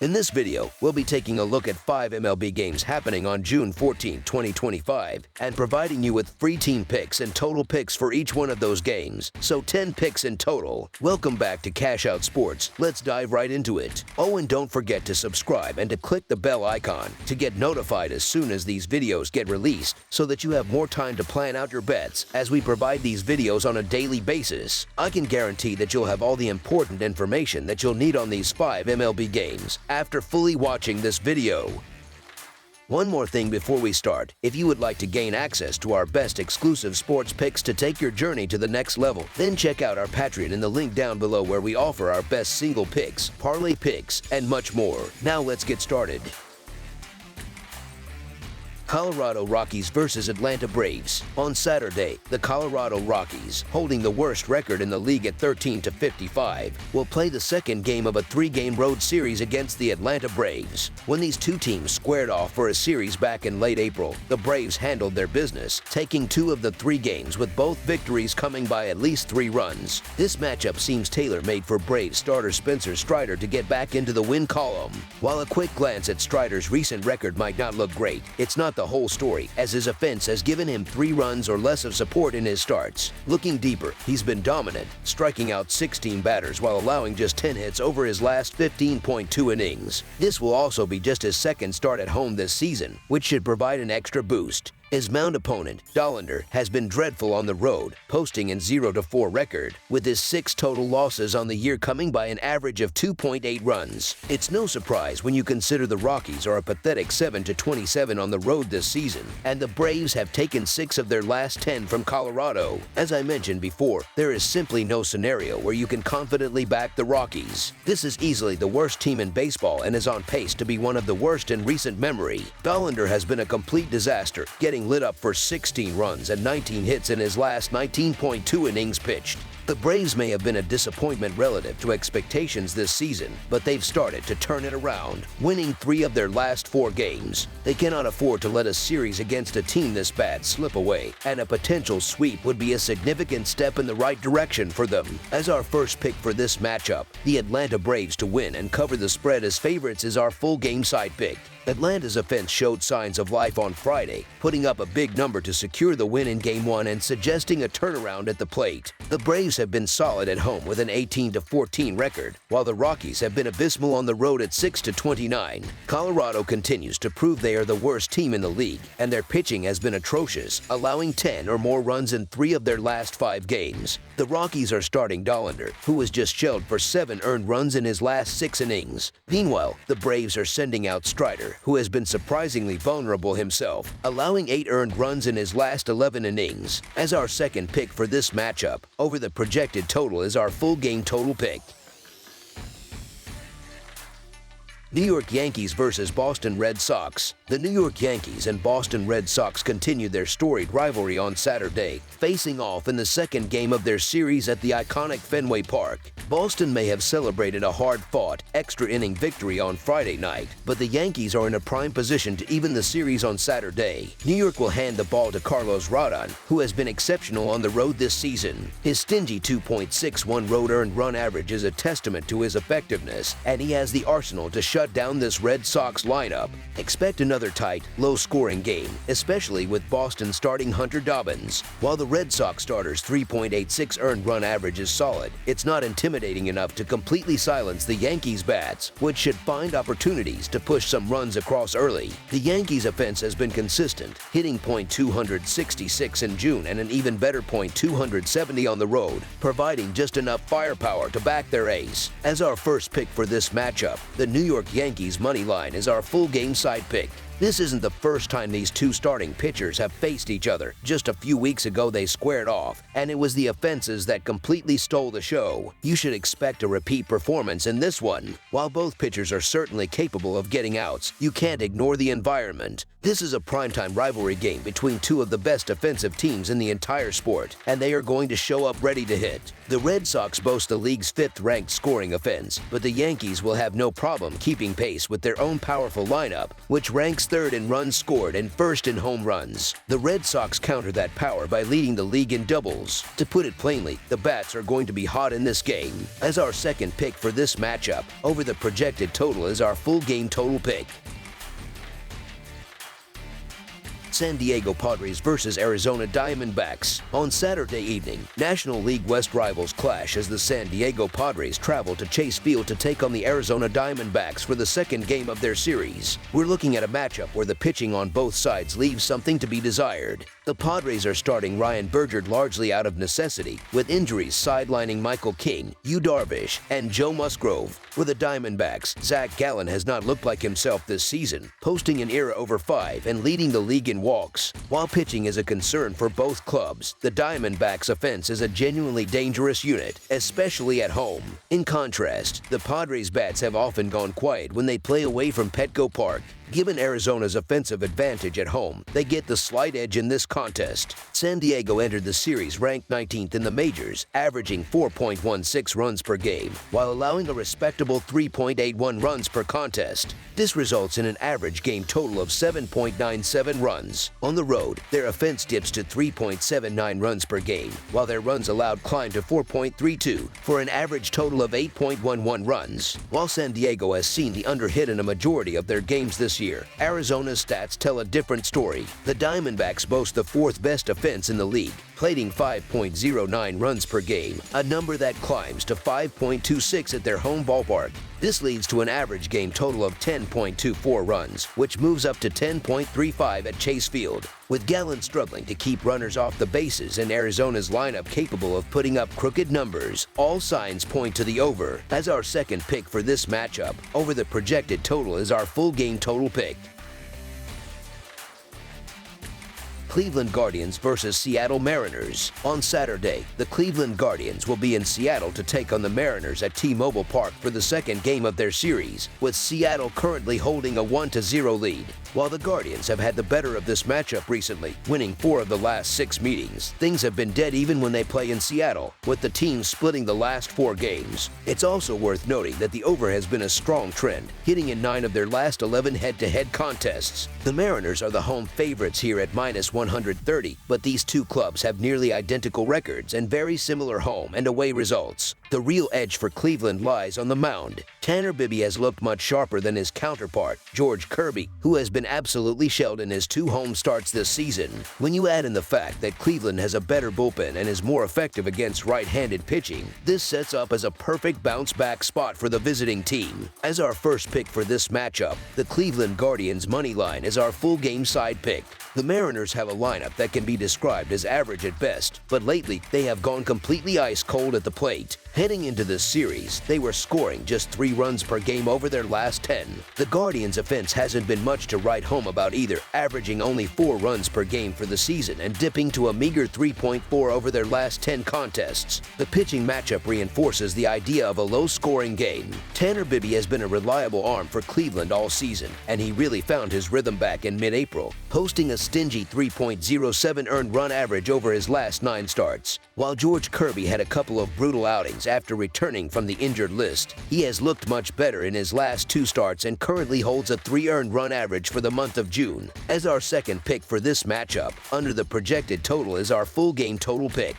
In this video, we'll be taking a look at 5 MLB games happening on June 14, 2025, and providing you with free team picks and total picks for each one of those games, so 10 picks in total. Welcome back to Cash Out Sports. Let's dive right into it. Oh, and don't forget to subscribe and to click the bell icon to get notified as soon as these videos get released, so that you have more time to plan out your bets as we provide these videos on a daily basis. I can guarantee that you'll have all the important information that you'll need on these 5 MLB games after fully watching this video. One more thing before we start. If you would like to gain access to our best exclusive sports picks to take your journey to the next level, then check out our Patreon in the link down below, where we offer our best single picks, parlay picks, and much more. Now let's get started. Colorado Rockies versus Atlanta Braves. On Saturday, the Colorado Rockies, holding the worst record in the league at 13-55, will play the second game of a 3-game road series against the Atlanta Braves. When these two teams squared off for a series back in late April, the Braves handled their business, taking 2 of the 3 games, with both victories coming by at least 3 runs. This matchup seems tailor-made for Braves starter Spencer Strider to get back into the win column. While a quick glance at Strider's recent record might not look great, it's not the whole story, as his offense has given him 3 runs or less of support in his starts. Looking deeper, he's been dominant, striking out 16 batters while allowing just 10 hits over his last 15.2 innings. This will also be just his second start at home this season, which should provide an extra boost. His mound opponent, Dollander, has been dreadful on the road, posting an 0-4 record, with his 6 total losses on the year coming by an average of 2.8 runs. It's no surprise when you consider the Rockies are a pathetic 7-27 on the road this season, and the Braves have taken 6 of their last 10 from Colorado. As I mentioned before, there is simply no scenario where you can confidently back the Rockies. This is easily the worst team in baseball and is on pace to be one of the worst in recent memory. Dollander has been a complete disaster, getting lit up for 16 runs and 19 hits in his last 19.2 innings pitched. The Braves may have been a disappointment relative to expectations this season, but they've started to turn it around, winning 3 of their last 4 games. They cannot afford to let a series against a team this bad slip away, and a potential sweep would be a significant step in the right direction for them. As our first pick for this matchup, the Atlanta Braves to win and cover the spread as favorites is our full game side pick. Atlanta's offense showed signs of life on Friday, putting up a big number to secure the win in Game 1 and suggesting a turnaround at the plate. The Braves have been solid at home with an 18-14 record, while the Rockies have been abysmal on the road at 6-29. Colorado continues to prove they are the worst team in the league, and their pitching has been atrocious, allowing 10 or more runs in 3 of their last 5 games. The Rockies are starting Dollander, who was just shelled for 7 earned runs in his last 6 innings. Meanwhile, the Braves are sending out Strider, who has been surprisingly vulnerable himself, allowing 8 earned runs in his last 11 innings. As our second pick for this matchup, over the projected total is our full game total pick. New York Yankees versus Boston Red Sox. The New York Yankees and Boston Red Sox continued their storied rivalry on Saturday, facing off in the second game of their series at the iconic Fenway Park. Boston may have celebrated a hard-fought, extra-inning victory on Friday night, but the Yankees are in a prime position to even the series on Saturday. New York will hand the ball to Carlos Rodon, who has been exceptional on the road this season. His stingy 2.61 road earned run average is a testament to his effectiveness, and he has the arsenal to shut down this Red Sox lineup. Expect another tight, low-scoring game, especially with Boston starting Hunter Dobbins. While the Red Sox starter's 3.86 earned run average is solid, it's not intimidating enough to completely silence the Yankees' bats, which should find opportunities to push some runs across early. The Yankees' offense has been consistent, hitting .266 in June and an even better .270 on the road, providing just enough firepower to back their ace. As our first pick for this matchup, the New York Yankees money line is our full game side pick. This isn't the first time these 2 starting pitchers have faced each other. Just a few weeks ago they squared off, and it was the offenses that completely stole the show. You should expect a repeat performance in this one. While both pitchers are certainly capable of getting outs, you can't ignore the environment. This is a primetime rivalry game between 2 of the best offensive teams in the entire sport, and they are going to show up ready to hit. The Red Sox boast the league's 5th-ranked scoring offense, but the Yankees will have no problem keeping pace with their own powerful lineup, which ranks ranks third in runs scored and first in home runs. The Red Sox counter that power by leading the league in doubles. To put it plainly, the bats are going to be hot in this game. As our second pick for this matchup, over the projected total is our full game total pick. San Diego Padres versus Arizona Diamondbacks. On Saturday evening, National League West rivals clash as the San Diego Padres travel to Chase Field to take on the Arizona Diamondbacks for the second game of their series. We're looking at a matchup where the pitching on both sides leaves something to be desired. The Padres are starting Ryan Bergerd largely out of necessity, with injuries sidelining Michael King, Yu Darvish, and Joe Musgrove. For the Diamondbacks, Zach Gallen has not looked like himself this season, posting an ERA over 5 and leading the league in walks. While pitching is a concern for both clubs, the Diamondbacks' offense is a genuinely dangerous unit, especially at home. In contrast, the Padres' bats have often gone quiet when they play away from Petco Park. Given Arizona's offensive advantage at home, they get the slight edge in this contest. San Diego entered the series ranked 19th in the majors, averaging 4.16 runs per game, while allowing a respectable 3.81 runs per contest. This results in an average game total of 7.97 runs. On the road, their offense dips to 3.79 runs per game, while their runs allowed climb to 4.32 for an average total of 8.11 runs. While San Diego has seen the underhit in a majority of their games this year, Arizona's stats tell a different story. The Diamondbacks boast the fourth best offense in the league, plating 5.09 runs per game, a number that climbs to 5.26 at their home ballpark. This leads to an average game total of 10.24 runs, which moves up to 10.35 at Chase Field. With Gallen struggling to keep runners off the bases and Arizona's lineup capable of putting up crooked numbers, all signs point to the over. As our second pick for this matchup, over the projected total is our full game total pick. Cleveland Guardians versus Seattle Mariners. On Saturday, the Cleveland Guardians will be in Seattle to take on the Mariners at T-Mobile Park for the second game of their series, with Seattle currently holding a 1-0 lead. While the Guardians have had the better of this matchup recently, winning 4 of the last 6 meetings, things have been dead even when they play in Seattle, with the team splitting the last 4 games. It's also worth noting that the over has been a strong trend, hitting in 9 of their last 11 head-to-head contests. The Mariners are the home favorites here at -130, but these two clubs have nearly identical records and very similar home and away results. The real edge for Cleveland lies on the mound. Tanner Bibby has looked much sharper than his counterpart, George Kirby, who has been absolutely shelled in his 2 home starts this season. When you add in the fact that Cleveland has a better bullpen and is more effective against right-handed pitching, this sets up as a perfect bounce-back spot for the visiting team. As our first pick for this matchup, the Cleveland Guardians' money line is our full game side pick. The Mariners have a lineup that can be described as average at best, but lately they have gone completely ice-cold at the plate. Heading into this series, they were scoring just 3 runs per game over their last 10. The Guardians' offense hasn't been much to write home about either, averaging only 4 runs per game for the season and dipping to a meager 3.4 over their last 10 contests. The pitching matchup reinforces the idea of a low-scoring game. Tanner Bibby has been a reliable arm for Cleveland all season, and he really found his rhythm back in mid-April, posting a stingy 3.07 earned run average over his last 9 starts. While George Kirby had a couple of brutal outings after returning from the injured list, he has looked much better in his last 2 starts and currently holds a 3 earned run average for the month of June. As our second pick for this matchup, under the projected total is our full game total pick.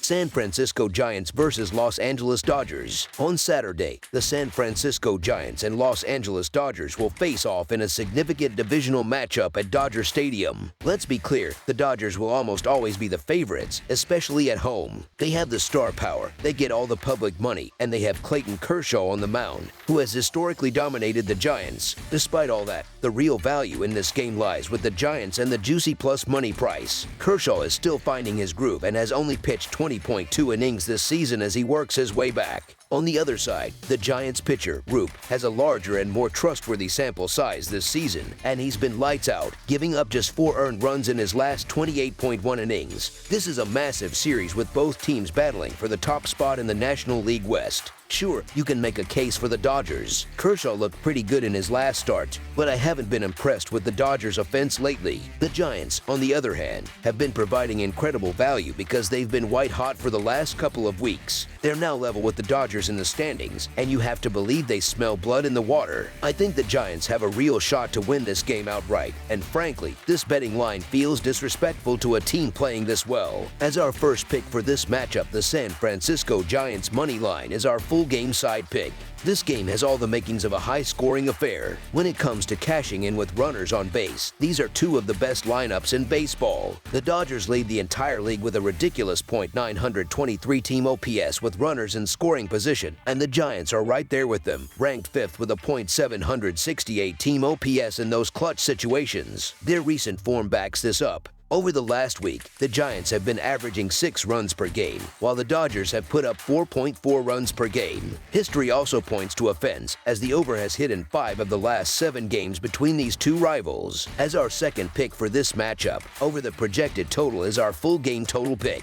San Francisco Giants versus Los Angeles Dodgers. On Saturday, the San Francisco Giants and Los Angeles Dodgers will face off in a significant divisional matchup at Dodger Stadium. Let's be clear, the Dodgers will almost always be the favorites, especially at home. They have the star power, they get all the public money, and they have Clayton Kershaw on the mound, who has historically dominated the Giants. Despite all that, the real value in this game lies with the Giants and the juicy plus money price. Kershaw is still finding his groove and has only pitched 20.2 innings this season as he works his way back. On the other side, the Giants pitcher, Roop, has a larger and more trustworthy sample size this season, and he's been lights out, giving up just 4 earned runs in his last 28.1 innings. This is a massive series with both teams battling for the top spot in the National League West. Sure, you can make a case for the Dodgers. Kershaw looked pretty good in his last start, but I haven't been impressed with the Dodgers' offense lately. The Giants, on the other hand, have been providing incredible value because they've been white hot for the last couple of weeks. They're now level with the Dodgers Dodgers in the standings, and you have to believe they smell blood in the water. I think the Giants have a real shot to win this game outright, and frankly, this betting line feels disrespectful to a team playing this well. As our first pick for this matchup, the San Francisco Giants money line is our full game side pick. This game has all the makings of a high-scoring affair. When it comes to cashing in with runners on base, these are two of the best lineups in baseball. The Dodgers lead the entire league with a ridiculous .923 team OPS with runners in scoring position, and the Giants are right there with them, ranked 5th with a .768 team OPS in those clutch situations. Their recent form backs this up. Over the last week, the Giants have been averaging 6 runs per game, while the Dodgers have put up 4.4 runs per game. History also points to offense, as the over has hit in 5 of the last 7 games between these two rivals. As our second pick for this matchup, over the projected total is our full game total pick.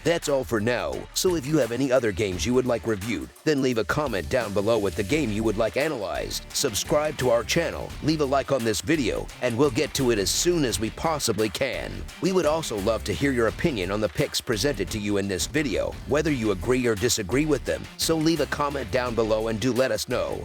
That's all for now, so if you have any other games you would like reviewed, then leave a comment down below with the game you would like analyzed. Subscribe to our channel, leave a like on this video, and we'll get to it as soon as we possibly can. We would also love to hear your opinion on the picks presented to you in this video, whether you agree or disagree with them, so leave a comment down below and do let us know.